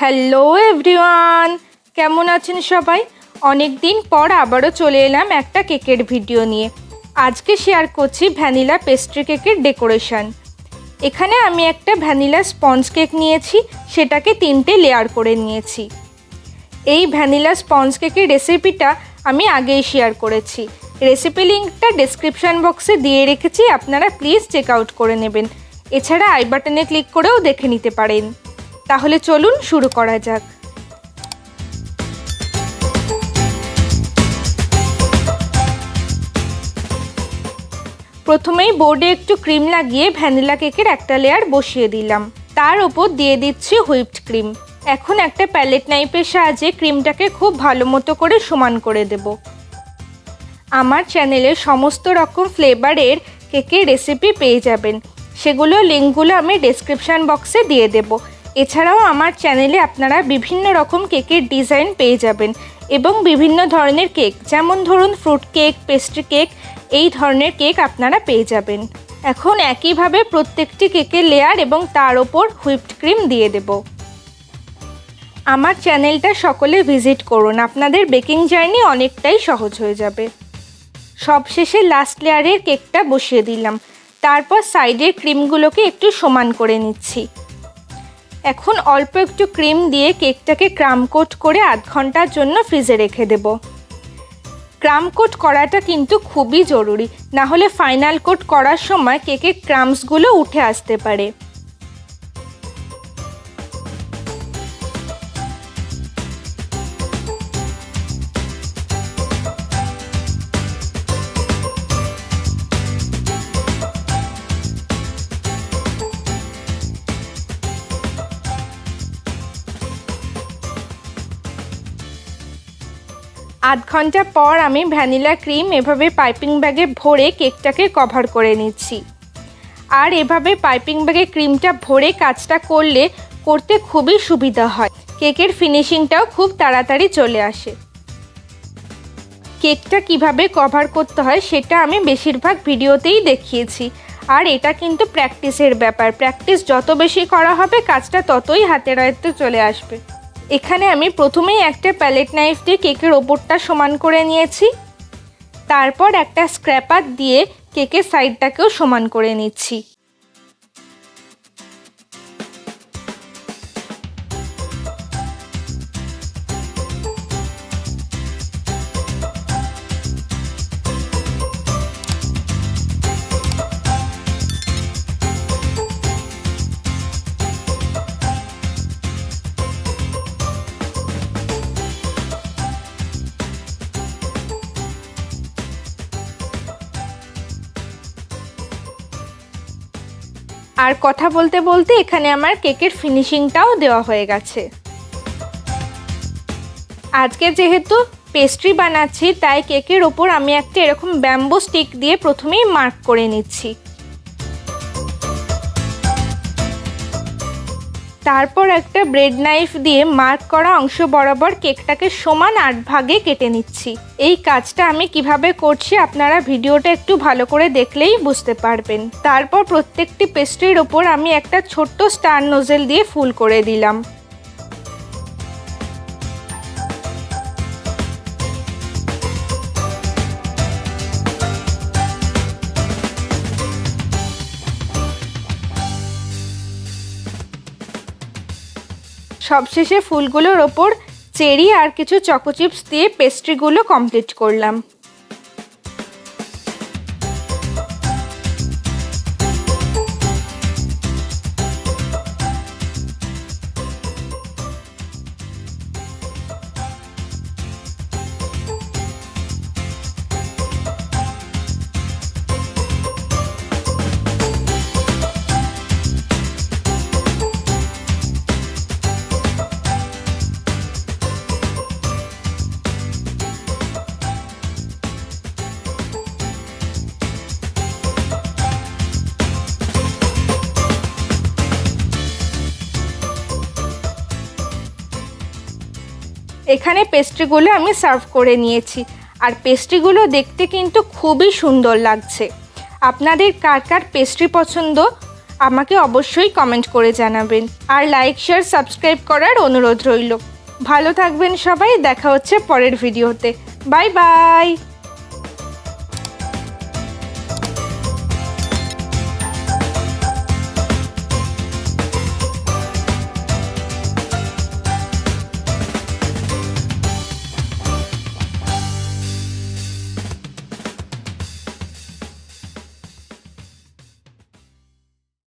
Hello everyone, কেমন আছেন সবাই? অনেক দিন পর আবারও চলে এলাম একটা কেকের ভিডিও নিয়ে। আজকে শেয়ার করছি ভ্যানিলা পেস্ট্রি কেকের ডেকোরেশন। এখানে আমি একটা ভ্যানিলা স্পঞ্জ কেক নিয়েছি, সেটাকে 3টে লেয়ার করে নিয়েছি। এই ভ্যানিলা স্পঞ্জ কেকের রেসিপিটা আমি আগেই শেয়ার করেছি। রেসিপি লিঙ্কটা ডেসক্রিপশন বক্সে দিয়ে রেখেছি, আপনারা প্লিজ চেক আউট করে নেবেন। এছাড়া আই বাটনে ক্লিক করেও দেখে নিতে পারেন। তাহলে চলুন শুরু করা যাক। প্রথমেই বোর্ডে একটু ক্রিম লাগিয়ে ভ্যানিলা কেকের একটা লেয়ার বসিয়ে দিলাম। তার উপর দিয়ে দিচ্ছি হুইপড ক্রিম। এখন একটা প্যালেট নাইফের সাহায্যে ক্রিমটাকে খুব ভালো মতো করে সমান করে দেব। আমার চ্যানেলে সমস্ত রকম ফ্লেভারের কেকের রেসিপি পেয়ে যাবেন, সেগুলো লিঙ্কগুলো আমি ডেসক্রিপশান বক্সে দিয়ে দেব। এছাড়াও আমার চ্যানেলে আপনারা বিভিন্ন রকম কেকের ডিজাইন পেয়ে যাবেন এবং বিভিন্ন ধরনের কেক, যেমন ধরুন ফ্রুট কেক, পেস্ট্রি কেক, এই ধরনের কেক আপনারা পেয়ে যাবেন। এখন একইভাবে প্রত্যেকটি কেকের লেয়ার এবং তার ওপর হুইপড ক্রিম দিয়ে দেব। আমার চ্যানেলটা সকলে ভিজিট করুন, আপনাদের বেকিং জার্নি অনেকটাই সহজ হয়ে যাবে। সবশেষে লাস্ট লেয়ারের কেকটা বসিয়ে দিলাম। তারপর সাইডের ক্রিমগুলোকে একটু সমান করে নিচ্ছি। এখন অল্প একটু ক্রিম দিয়ে কেকটাকে ক্রাম কোট করে আধ ঘন্টার জন্য ফ্রিজে রেখে দেব। ক্রাম কোট করাটা কিন্তু খুবই জরুরি, না হলে ফাইনাল কোট করার সময় কেকের ক্রামসগুলো উঠে আসতে পারে। আধ ঘন্টা পর আমি ভ্যানিলা ক্রিম এভাবে পাইপিং ব্যাগে ভরে কেকটাকে কভার করে নিচ্ছি। আর এভাবে পাইপিং ব্যাগে ক্রিমটা ভরে কাজটা করতে খুবই সুবিধা হয়। কেকের ফিনিশিংটাও খুব তাড়াতাড়ি চলে আসে। কেকটা কিভাবে কভার করতে হয় সেটা আমি বেশিরভাগ ভিডিওতেই দেখিয়েছি। আর এটা কিন্তু প্র্যাকটিসের ব্যাপার, প্র্যাকটিস যত বেশি করা হবে কাজটা ততই হাতের আয়ত্তে চলে আসবে। এখানে আমি প্রথমেই একটা প্যালেট নাইফ দিয়ে কেকের ওপরটা সমান করে নিয়েছি। তারপর একটা স্ক্র্যাপার দিয়ে কেকের সাইডটাকেও সমান করে নিচ্ছি। আর কথা বলতে বলতে এখানে আমার কেকের ফিনিশিংটাও দেওয়া হয়ে গেছে। আজকে যেহেতু পেস্ট্রি বানাচ্ছি, তাই কেকের ওপর আমি একটা এরকম ব্যাম্বো স্টিক দিয়ে প্রথমেই মার্ক করে নিচ্ছি। তারপর একটা ব্রেড নাইফ দিয়ে মার্ক করা অংশ বরাবর কেকটাকে সমান 8 ভাগে কেটে নিচ্ছি। এই কাজটা আমি কিভাবে করছি আপনারা ভিডিওটা একটু ভালো করে দেখলেই বুঝতে পারবেন। তারপর প্রত্যেকটি পেস্ট্রির ওপর আমি একটা ছোট্ট স্টার নোজেল দিয়ে ফুল করে দিলাম। সবশেষে ফুলগুলোর ওপর চেরি আর কিছু চকো চিপস দিয়ে পেস্ট্রিগুলো কমপ্লিট করলাম। এখানে পেস্ট্রিগুলো আমি সার্ভ করে নিয়েছি, আর পেস্ট্রিগুলো দেখতে কিন্তু খুবই সুন্দর লাগছে। আপনাদের কার কার পেস্ট্রি পছন্দ আমাকে অবশ্যই কমেন্ট করে জানাবেন। আর লাইক, শেয়ার, সাবস্ক্রাইব করার অনুরোধ রইল। ভালো থাকবেন সবাই, দেখা হচ্ছে পরের ভিডিওতে। Bye bye.